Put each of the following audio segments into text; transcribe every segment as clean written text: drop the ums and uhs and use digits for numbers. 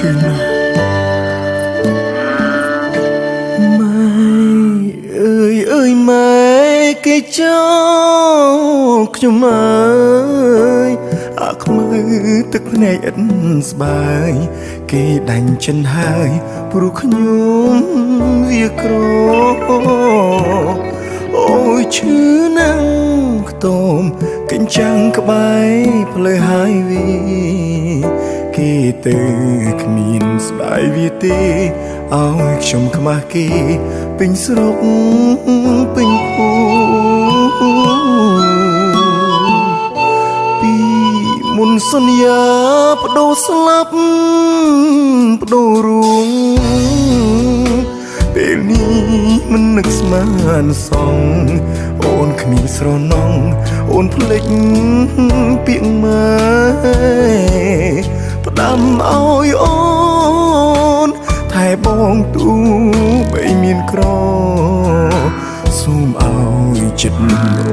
ឈឺណាស់ម៉ែអើយម៉ែគេចោលខ្ញុំអើយអាខ្មៅទឹកភ្នែកឥតស្បើយគេដាញ់ចិនហើយព្រោះខ្ញុំវាក្រអូយឈឺណាស់ខ្ទមកញ្ចាំងក្បែរផ្លូវហើយវាគេទៅគ្មានស្ដាយវាទេឲ្យខ្ញុំខ្មាស់គេពេញស្រុកពេញភូពីមុនសន្យាបដូរស្លាប់បដូររួងពេលនេះមិននឹកស្មានសងអូនគ្មានស្រណងអូនភ្លេចពាក្យម៉ែផ្ដាំឲ្យអូនថែបងទូបីមានក្រសូមឲ្យចិត្ត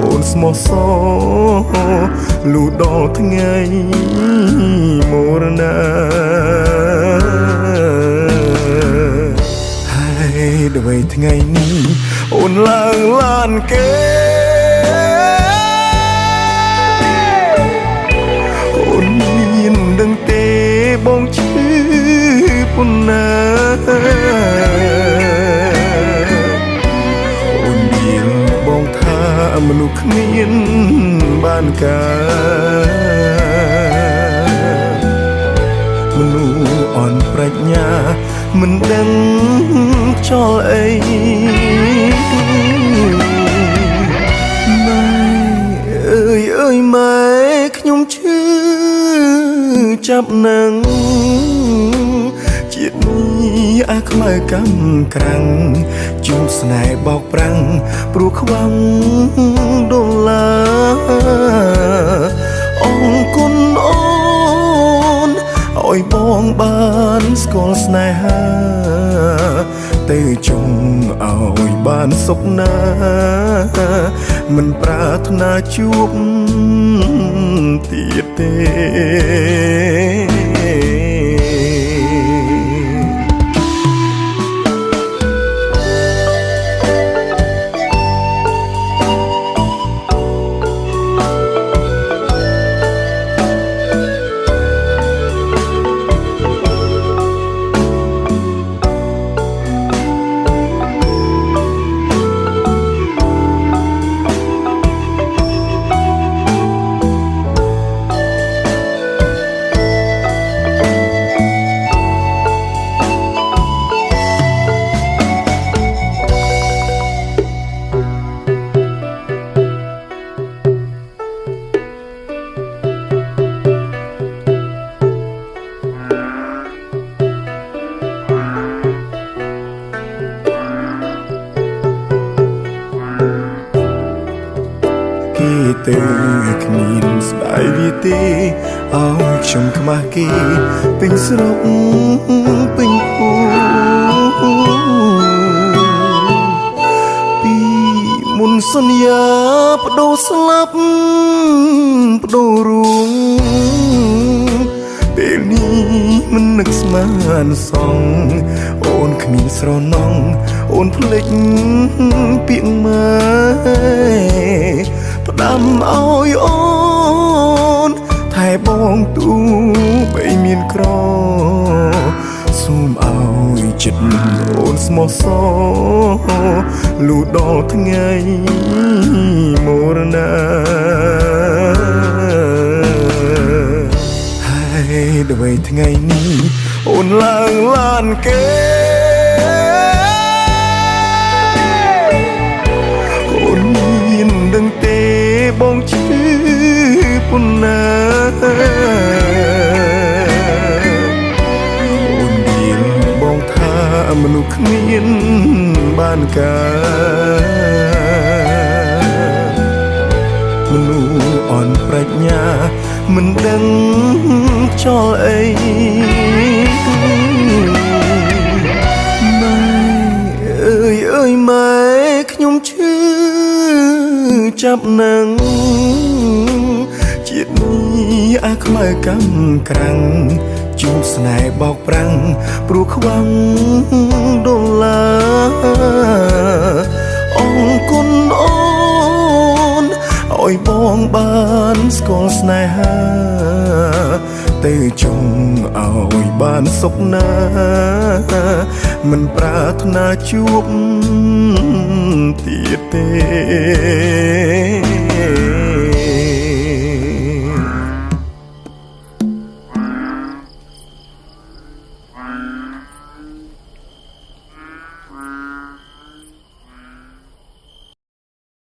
អូនស្មោះសរលុះដល់ថ្ងៃមរណាហើយដល់ថ្ងៃនេះអូនឡើងឡានគេអូនមានដឹងទេបងឈឺប៉ុណ្ណាអូននិយាយបងថាមនុស្សគ្មានបានការមនុស្សអន់ប្រាជ្ញាមិនដឹងចោលអីម៉ែអើយម៉ែខ្ញុំឈឺចាប់នឹងជាតិនេះអាខ្មៅកម្មក្រាំងជួបស្នេហ៍បោកប្រាំងព្រោះខ្វាំងដុល្លារអរគុណអូនឲ្យបងបានស្គាល់ស្នេហាទៅចង់ឲ្យបានសុខណាមិនប្រាថ្នាជួបទៀតទេទៅគ្មានស្ដាយវាទេឲ្យខ្ញុំខ្មាស់គេពេញស្រុកពេញភូពីមុនសន្យាបដូរស្លាប់បដូររួងពេលនេះមិននឹកស្មានសងអូនគ្មានស្រណងអូនភ្លេចពាក្យម៉ែផ្ដាំឲ្យអូនថែបងទូបីមានក្រសូមឲ្យចិត្តអូនស្មោះសរលុះដល់ថ្ងៃមរណាហើយដល់ថ្ងៃនេះអូនឡើងឡានគេអូនមានដឹងទេបងឈឺប៉ុណ្ណាអូននិយាយបងថាមនុស្សគ្មានបានការមនុស្សអន់ប្រាជ្ញាមិនដឹងចោលអីម៉ែអើយម៉ែខ្ញុំឈឺចាប់នឹងជាតិនេះអាខ្មៅកម្មក្រាំង ជួបស្នេហ៍បោកប្រាំងព្រោះខ្វាំងដុល្លារអរគុណអូនឲ្យបងបានស្គាល់ស្នេហាទៅចង់ឲ្យបានសុខណាមិនប្រាថ្នាជួបទៀតទេ